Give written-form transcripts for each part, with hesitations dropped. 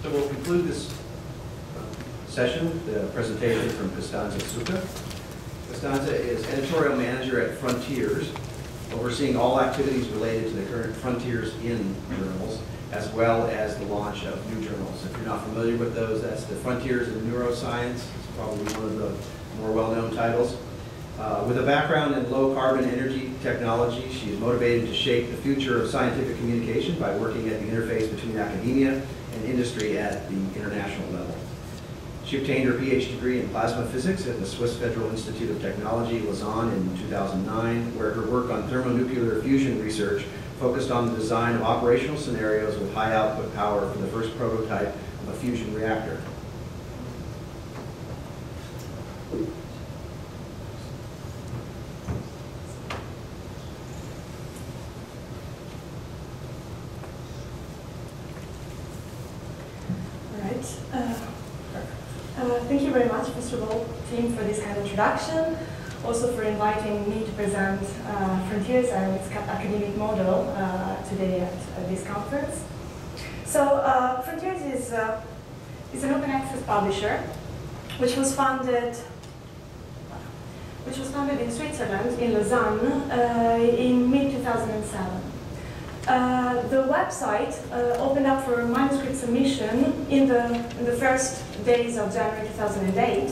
So we'll conclude this session, the presentation from Costanza Zucca. Costanza is editorial manager at Frontiers, overseeing all activities related to the current frontiers in journals, as well as the launch of new journals. If you're not familiar with those, that's the Frontiers in Neuroscience. It's probably one of the more well-known titles. With a background in low-carbon energy technology, she is motivated to shape the future of scientific communication by working at the interface between academia and industry at the international level. She obtained her PhD degree in plasma physics at the Swiss Federal Institute of Technology, Lausanne, in 2009, where her work on thermonuclear fusion research focused on the design of operational scenarios with high output power for the first prototype of a fusion reactor. Thank you very much, first of all, team, for this kind of introduction, also for inviting me to present Frontiers and its academic model today at this conference. So Frontiers is an open access publisher which was founded in Switzerland, in Lausanne, in mid-2007. The website opened up for manuscript submission in the first days of January 2008,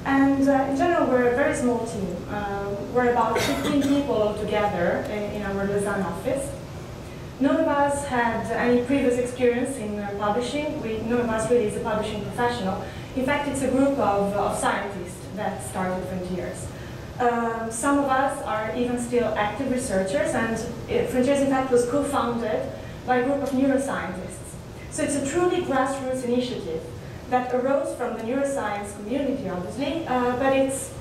and in general we're a very small team. We're about 15 people altogether in our Lausanne office. None of us had any previous experience in publishing. None of us really is a publishing professional. In fact, it's a group of scientists that started Frontiers. Some of us are even still active researchers, and Frontiers in fact was co-founded by a group of neuroscientists. So it's a truly grassroots initiative that arose from the neuroscience community, obviously, but it's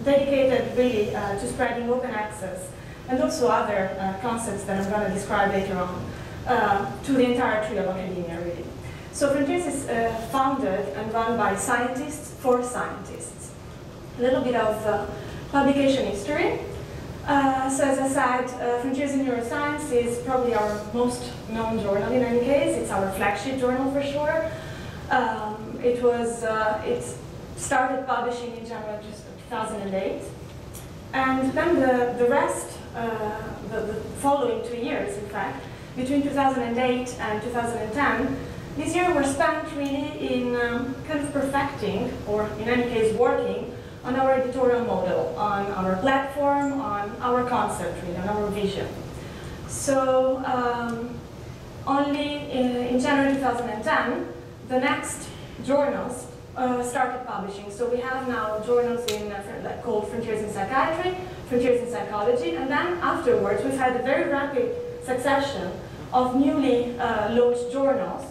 dedicated really to spreading open access and also other concepts that I'm going to describe later on to the entire tree of academia, really. So Frontiers is founded and run by scientists for scientists. A little bit of publication history. So as I said, Frontiers in Neuroscience is probably our most known journal in any case. It's our flagship journal for sure. It started publishing in January 2008. And then the rest, the following 2 years in fact, between 2008 and 2010, this year were spent really in kind of perfecting, or in any case working, on our editorial model, on our platform, on our concept, really, on our vision. So only in January 2010, the next journals started publishing. So we have now journals called Frontiers in Psychiatry, Frontiers in Psychology, and then afterwards we've had a very rapid succession of newly launched journals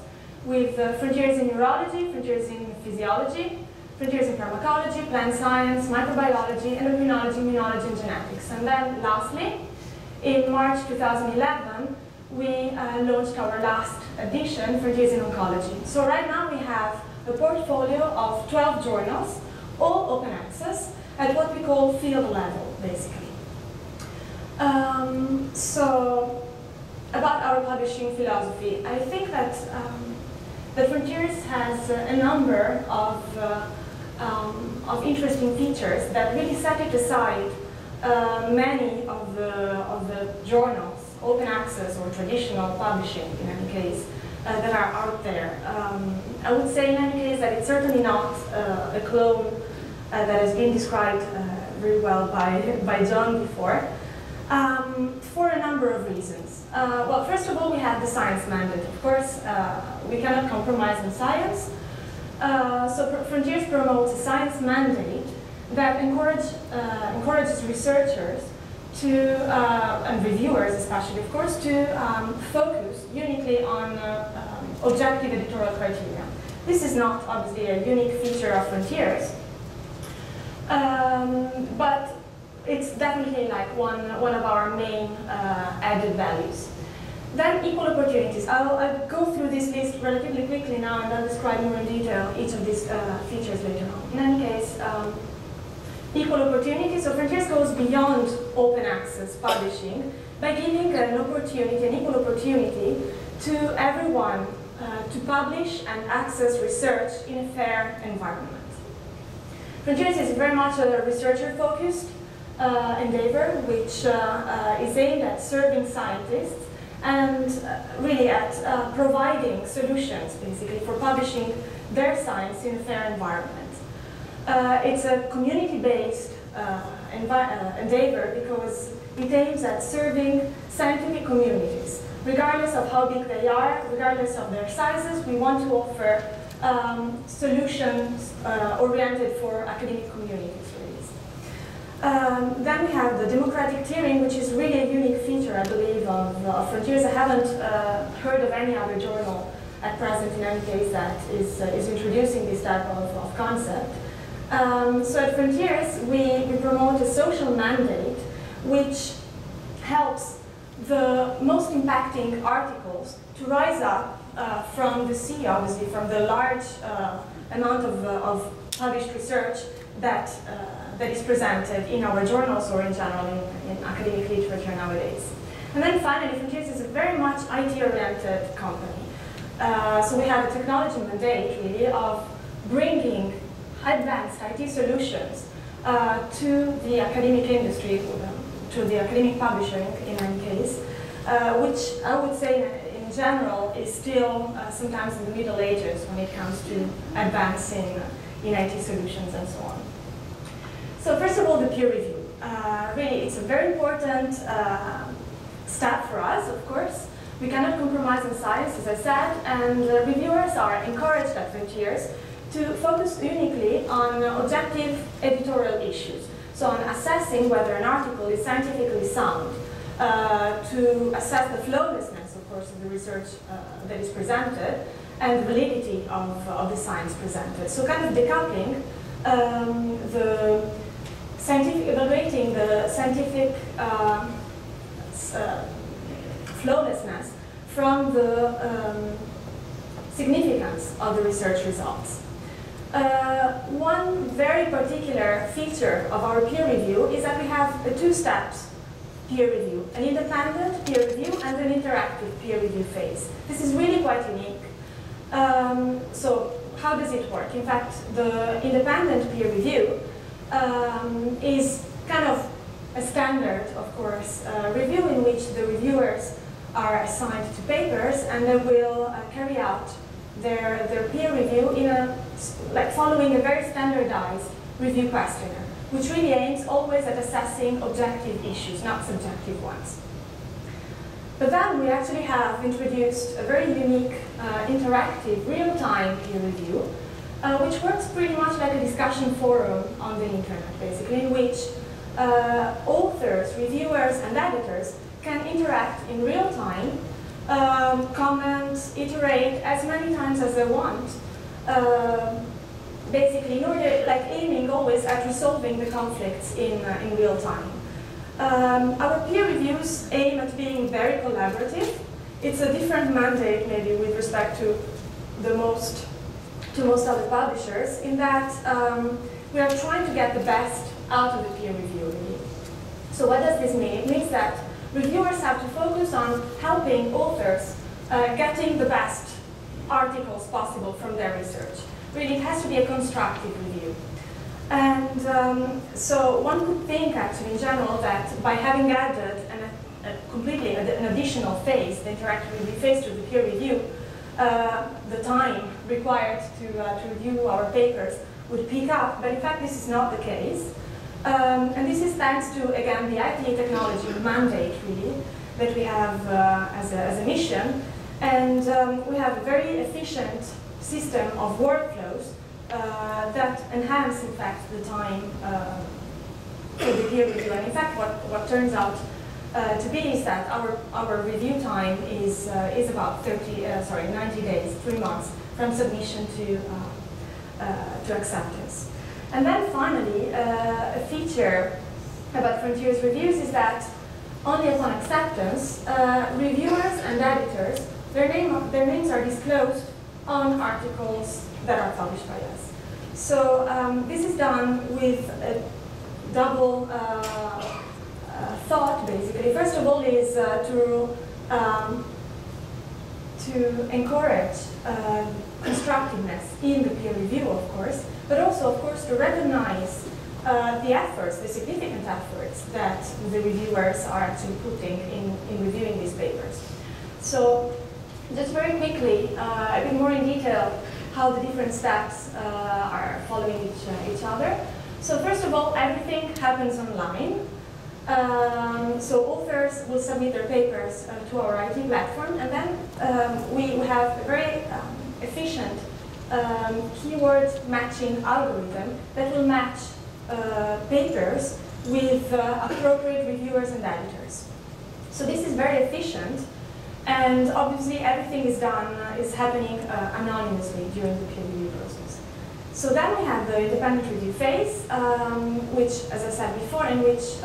with Frontiers in Neurology, Frontiers in Physiology, Frontiers in Pharmacology, Plant Science, Microbiology, Endocrinology, Immunology, and Genetics. And then lastly, in March 2011, we launched our last edition, Frontiers in Oncology. So right now we have a portfolio of 12 journals, all open access, at what we call field level, basically. So about our publishing philosophy, I think that the Frontiers has a number of interesting features that really set it aside many of the journals, open access or traditional publishing in any case, that are out there. I would say in any case that it's certainly not a clone that has been described very well by John before, for a number of reasons. Well, first of all, we have the science mandate. Of course, we cannot compromise on science. So Frontiers promotes a science mandate that encourages researchers to, and reviewers especially, of course, to focus uniquely on objective editorial criteria. This is not obviously a unique feature of Frontiers, but it's definitely like one of our main added values. Then equal opportunities. I'll go through this list relatively quickly now, and I'll describe more in detail each of these features later on. In any case, equal opportunities. So Frontiers goes beyond open access publishing by giving an equal opportunity to everyone to publish and access research in a fair environment. Frontiers is very much a researcher-focused endeavor, which is aimed at serving scientists and really at providing solutions, basically, for publishing their science in a fair environment. It's a community-based endeavor because it aims at serving scientific communities. Regardless of how big they are, regardless of their sizes, we want to offer solutions oriented for academic communities, really. Then we have the democratic tiering, which is really a unique feature, I believe, of Frontiers. I haven't heard of any other journal at present, in any case, that is introducing this type of concept. So at Frontiers, we promote a social mandate which helps the most impacting articles to rise up from the sea, obviously, from the large amount of published research that is presented in our journals or in general in academic literature nowadays. And then finally, Frontiers is a very much IT-oriented company. So we have a technology mandate, really, of bringing advanced IT solutions to the academic industry, to the academic publishing in any case, which I would say in general is still sometimes in the Middle Ages when it comes to advancing in IT solutions and so on. So first of all, the peer review. Really, it's a very important step for us, of course. We cannot compromise on science, as I said, and reviewers are encouraged at Frontiers to focus uniquely on objective editorial issues. So on assessing whether an article is scientifically sound, to assess the flawlessness, of course, of the research that is presented, and the validity of the science presented. So kind of decoupling the scientific, evaluating the scientific flawlessness from the significance of the research results. One very particular feature of our peer review is that we have a two-step peer review, an independent peer review and an interactive peer review phase. This is really quite unique. So how does it work? In fact, the independent peer review is kind of a standard, of course, review in which the reviewers are assigned to papers and they will carry out their peer review in following a very standardized review questionnaire, which really aims always at assessing objective issues, not subjective ones. But then we actually have introduced a very unique interactive real-time peer review, which works pretty much like a discussion forum on the internet, basically, in which authors, reviewers, and editors can interact in real time, comment, iterate as many times as they want, basically in order, like aiming always at resolving the conflicts in real time. Our peer reviews aim at being very collaborative. It's a different mandate maybe with respect to most other publishers in that we are trying to get the best out of the peer review, really. So what does this mean? It means that reviewers have to focus on helping authors getting the best articles possible from their research. Really, it has to be a constructive review. And so one could think, actually, in general, that by having added completely an additional phase, the interactive review phase to the peer review, the time required to review our papers would pick up. But in fact, this is not the case. And this is thanks to, again, the IT technology mandate, really, that we have as a mission. And we have a very efficient system of workflows that enhance, in fact, the time for the peer review. And in fact, what turns out to be is that our review time is about 90 days, 3 months from submission to acceptance. And then finally, a feature about Frontiers reviews is that only upon acceptance, reviewers and editors, their names are disclosed on articles that are published by us. So this is done with a double thought, basically. First of all is to encourage constructiveness in the peer review, of course, but also, of course, to recognize the efforts, the significant efforts that the reviewers are actually putting in reviewing these papers. So, just very quickly, a bit more in detail, how the different steps are following each other. So first of all, everything happens online. So authors will submit their papers to our IT platform, and then we have a very efficient keyword matching algorithm that will match papers with appropriate reviewers and editors. So this is very efficient, and obviously everything is happening anonymously during the peer review process. So then we have the independent review phase, which, as I said before, in which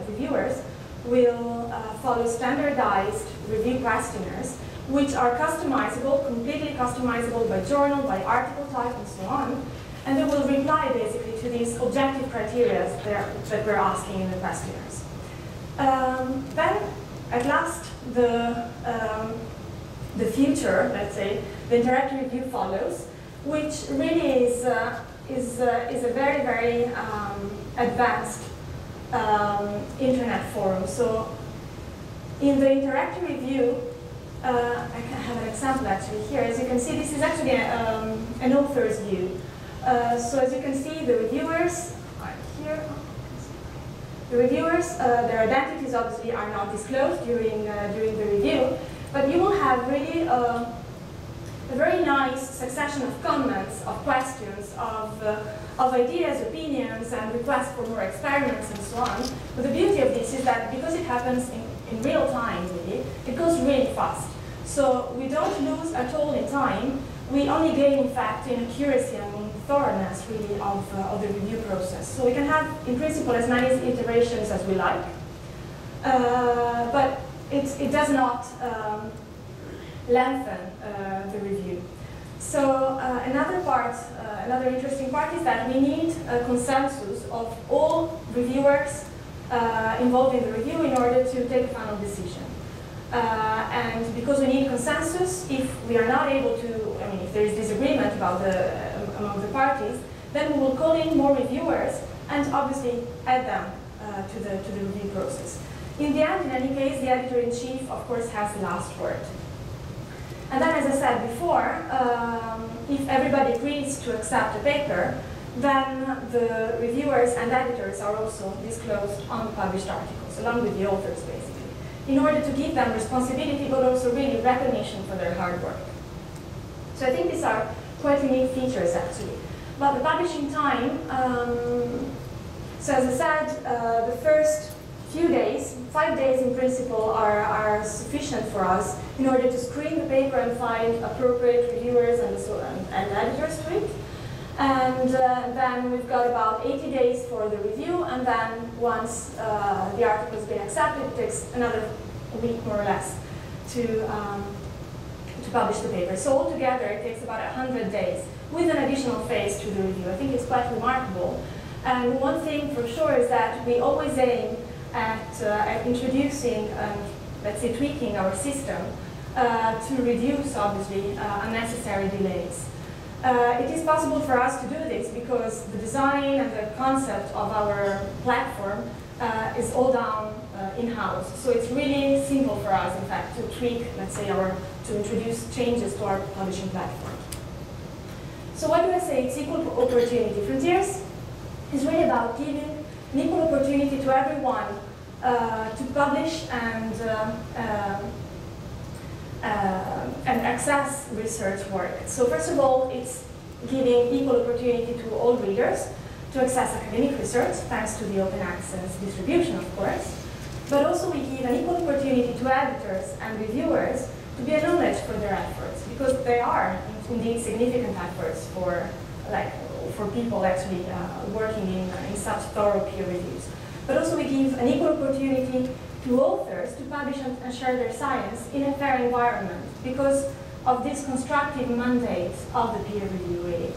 reviewers will follow standardized review questionnaires, which are customizable, completely customizable by journal, by article type, and so on. And they will reply basically to these objective criteria that we're asking in the questionnaires. Then, at last, the future, let's say, the interactive review follows, which really is a very, very advanced internet forum. So in the interactive review, I have an example actually here. As you can see, this is actually an author's view. So as you can see, the reviewers are here. The reviewers, their identities obviously are not disclosed during the review, but you will have really a very nice succession of comments, of questions, of ideas, opinions, and requests for more experiments and so on. But the beauty of this is that because it happens in real time, really, it goes really fast. So we don't lose at all in time. We only gain, in fact, in accuracy and in thoroughness, really, of the review process. So we can have, in principle, as many iterations as we like, but it does not lengthen the review. So another interesting part is that we need a consensus of all reviewers involved in the review in order to take a final decision. And because we need consensus, if we are not able to, if there is disagreement about among the parties, then we will call in more reviewers and obviously add them to the review process. In the end, in any case, the editor-in-chief, of course, has the last word. And then, as I said before, if everybody agrees to accept a paper, then the reviewers and editors are also disclosed on the published articles, along with the authors, basically, in order to give them responsibility, but also really recognition for their hard work. So I think these are quite unique features, actually. But the publishing time, so as I said, the first few days, 5 days in principle, are sufficient for us in order to screen the paper and find appropriate reviewers and editors to it. And then we've got about 80 days for the review, and then once the article has been accepted, it takes another week, more or less, to publish the paper. So altogether, it takes about 100 days, with an additional phase to the review. I think it's quite remarkable. And one thing for sure is that we always aim at introducing and, let's say, tweaking our system to reduce, obviously, unnecessary delays. It is possible for us to do this because the design and the concept of our platform is all done in-house. So it's really simple for us, in fact, to tweak, let's say, to introduce changes to our publishing platform. So what do I say? It's equal opportunity. Frontiers is really about giving an equal opportunity to everyone to publish and access research work. So first of all, it's giving equal opportunity to all readers to access academic research, thanks to the open access distribution, of course. But also we give an equal opportunity to editors and reviewers to be acknowledged for their efforts, because they are indeed significant efforts for people actually working in such thorough peer reviews. But also we give an equal opportunity to authors to publish and share their science in a fair environment because of this constructive mandate of the peer review, really.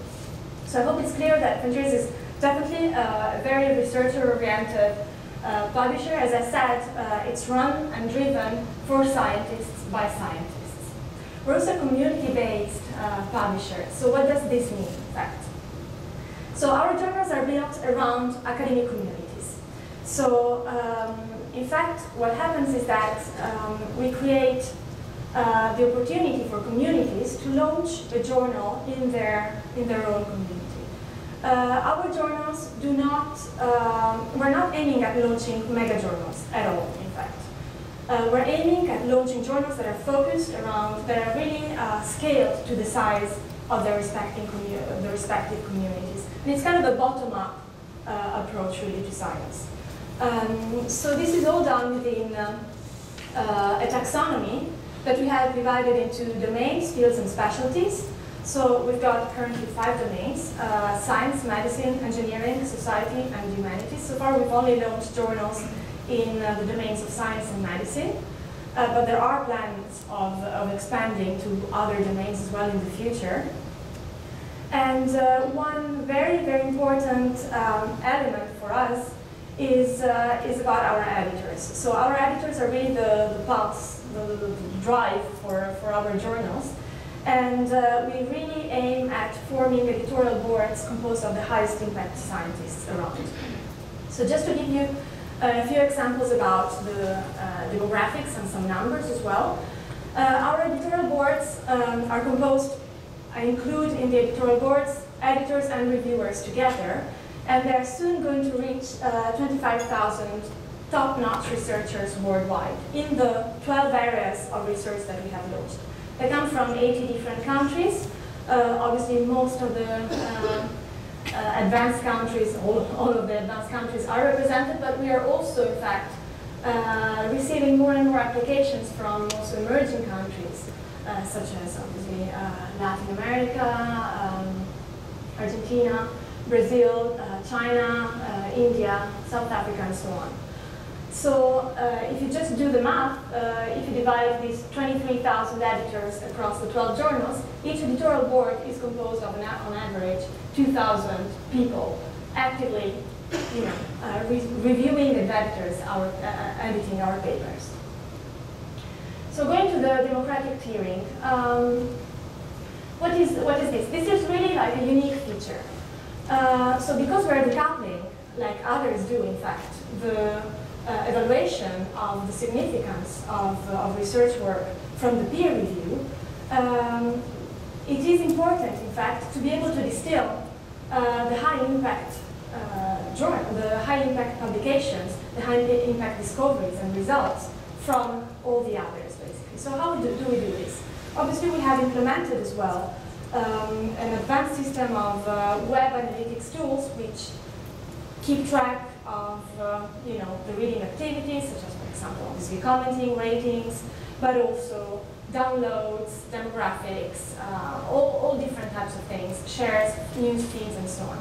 So I hope it's clear that Frontiers is definitely a very researcher-oriented publisher. As I said, it's run and driven for scientists by scientists. We're also a community-based publisher. So what does this mean, in fact? So our journals are built around academic communities. So in fact, what happens is that we create the opportunity for communities to launch a journal in their own community. Our journals do not, we're not aiming at launching mega journals at all, in fact. We're aiming at launching journals that are focused around, that are really scaled to the size of their respective communities. And it's kind of a bottom-up approach really to science. So this is all done within a taxonomy that we have divided into domains, fields, and specialties. So we've got currently 5 domains: science, medicine, engineering, society, and humanities. So far we've only launched journals in the domains of science and medicine, but there are plans of expanding to other domains as well in the future. And one very, very important element for us is about our editors. So our editors are really the pulse, the drive for our journals. And we really aim at forming editorial boards composed of the highest impact scientists around. So just to give you a few examples about the demographics and some numbers as well. Our editorial boards are composed, I include in the editorial boards editors and reviewers together, and they're soon going to reach 25,000 top-notch researchers worldwide in the 12 areas of research that we have launched. They come from 80 different countries. Obviously, most of the advanced countries, all of the advanced countries are represented, but we are also, in fact, receiving more and more applications from also emerging countries, such as, obviously, Latin America, Argentina, Brazil, China, India, South Africa, and so on. So if you just do the math, if you divide these 23,000 editors across the 12 journals, each editorial board is composed of, on average, 2,000 people actively reviewing and editing our papers. So going to the democratic tiering, what is this? This is really like a unique feature. So because we're decoupling, like others do in fact, the evaluation of the significance of research work from the peer review, it is important, in fact, to be able to distill the high-impact the high-impact publications, the high-impact discoveries and results from all the others, basically. So how do we do this? Obviously, we have implemented as well an advanced system of web analytics tools which keep track of the reading activities, such as, for example, obviously commenting, ratings, but also downloads, demographics, all different types of things, shares, news feeds, and so on.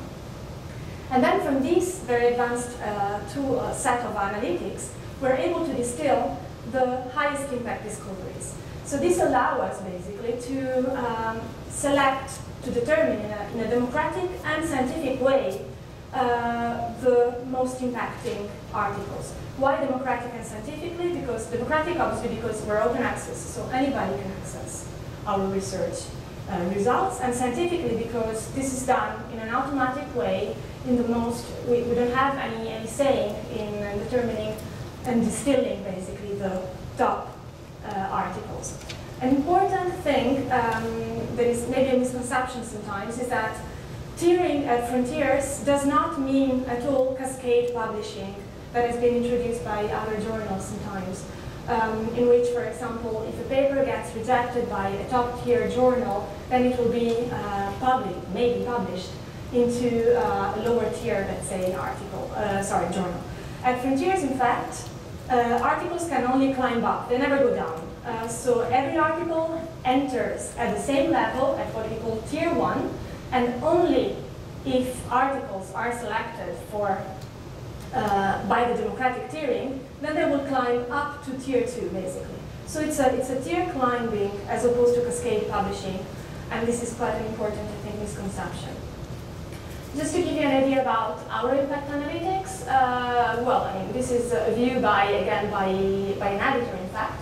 And then from this very advanced set of analytics, we're able to distill the highest impact discoveries. So this allows us basically to select, to determine in a democratic and scientific way the most impacting articles. Why democratic and scientifically? Because democratic, obviously, because we're open access, so anybody can access our research results, and scientifically because this is done in an automatic way. In the most, we don't have any say in determining and distilling basically the top articles. An important thing that is maybe a misconception sometimes is that tiering at Frontiers does not mean at all cascade publishing that has been introduced by other journals sometimes, in which, for example, if a paper gets rejected by a top-tier journal, then it will be maybe published into a lower tier, let's say, journal. At Frontiers, in fact, articles can only climb up, they never go down. So every article enters at the same level at what we call tier 1, and only if articles are selected for by the democratic tiering, then they will climb up to tier 2, basically. So it's a tier climbing as opposed to cascade publishing, and this is quite an important, I think, misconception. Just to give you an idea about our impact analytics, well, I mean, this is a view by an editor, in fact,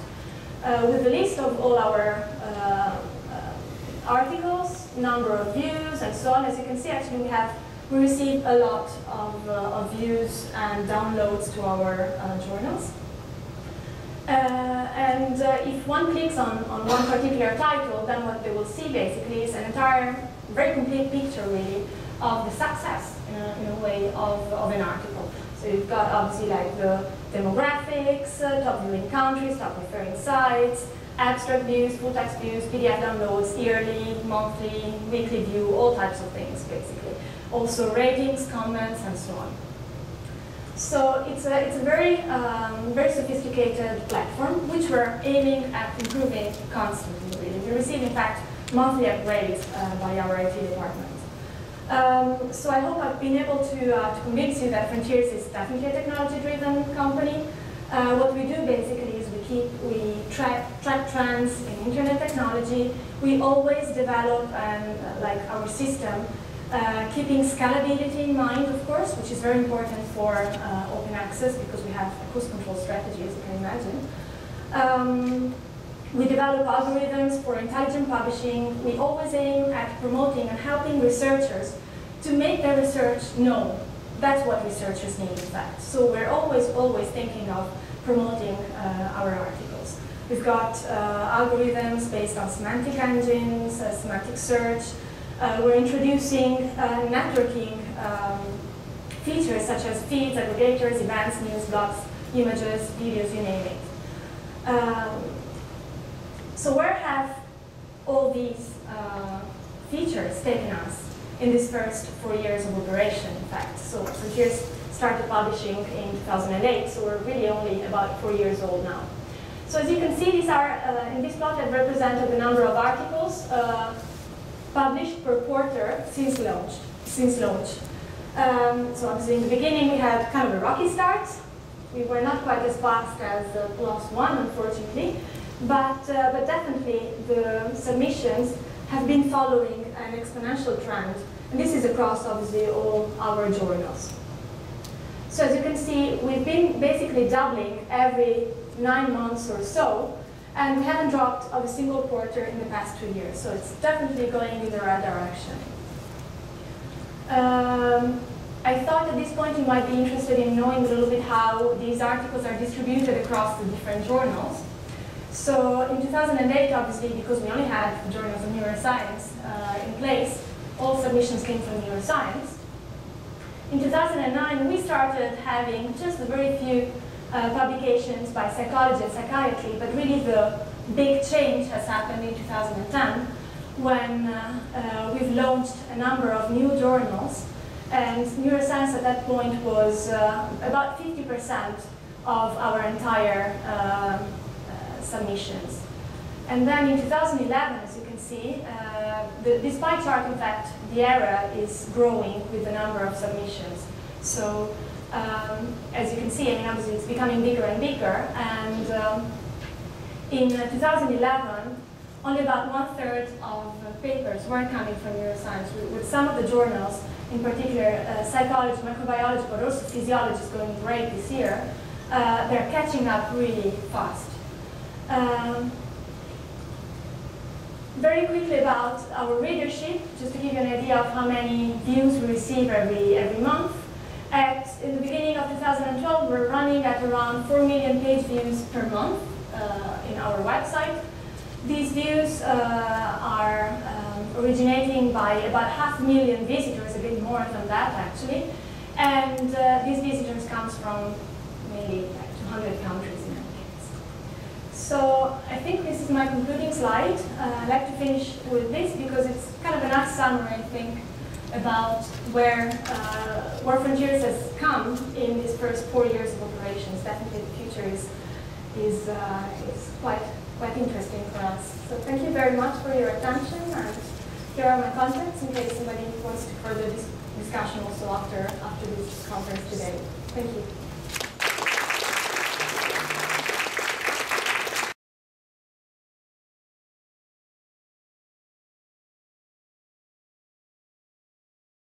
with a list of all our articles, number of views, and so on. As you can see, actually we receive a lot of views and downloads to our journals. If one clicks on one particular title, then what they will see basically is an entire, very complete picture really of the success in a way of an article. So you've got obviously like the demographics, top viewing countries, top referring sites, abstract views, full text views, PDF downloads, yearly, monthly, weekly view, all types of things basically. Also ratings, comments, and so on. So it's a very, very sophisticated platform, which we're aiming at improving constantly, really. We receive, in fact, monthly upgrades by our IT department. So I hope I've been able to convince you that Frontiers is definitely a technology-driven company. What we do basically is we track trends in internet technology. We always develop like our system, keeping scalability in mind, of course, which is very important for open access because we have a cost control strategy, as you can imagine. We develop algorithms for intelligent publishing. We always aim at promoting and helping researchers to make their research known. That's what researchers need, in fact. So we're always thinking of promoting our articles. We've got algorithms based on semantic engines, semantic search. We're introducing networking features such as feeds, aggregators, events, news, blogs, images, videos, you name it. So where have all these features taken us in this first 4 years of operation, in fact? So Frontiers started publishing in 2008, so we're really only about 4 years old now. So as you can see, these are, in this plot I've represented the number of articles published per quarter since launch. So obviously in the beginning we had kind of a rocky start. We were not quite as fast as PLoS ONE, unfortunately. But definitely the submissions have been following an exponential trend. And this is across, obviously, all our journals. So as you can see, we've been basically doubling every 9 months or so. And we haven't dropped of a single quarter in the past 2 years. So it's definitely going in the right direction. I thought at this point you might be interested in knowing a little bit how these articles are distributed across the different journals. So in 2008, obviously, because we only had the journals of neuroscience in place, all submissions came from neuroscience. In 2009, we started having just a very few publications by psychology and psychiatry, but really the big change has happened in 2010 when we've launched a number of new journals, and neuroscience at that point was about 50% of our entire submissions. And then in 2011, as you can see, this pie chart, in fact, the area is growing with the number of submissions. So as you can see, I mean, obviously it's becoming bigger and bigger. And in 2011, only about 1/3 of papers were coming from neuroscience, with some of the journals, in particular psychology, microbiology, but also physiology is going great this year. They're catching up really fast. Very quickly about our readership, just to give you an idea of how many views we receive every month. In the beginning of 2012, we're running at around 4 million page views per month in our website. These views are originating by about 500,000 visitors, a bit more than that actually. And these visitors comes from maybe like 200 countries in any case. So I think this is my concluding slide. I'd like to finish with this because it's kind of a nice summary, I think, about where Frontiers has come in these first 4 years of operations. Definitely the future is quite interesting for us. So thank you very much for your attention, and here are my contacts in case somebody wants to further discussion also after this conference today. Thank you.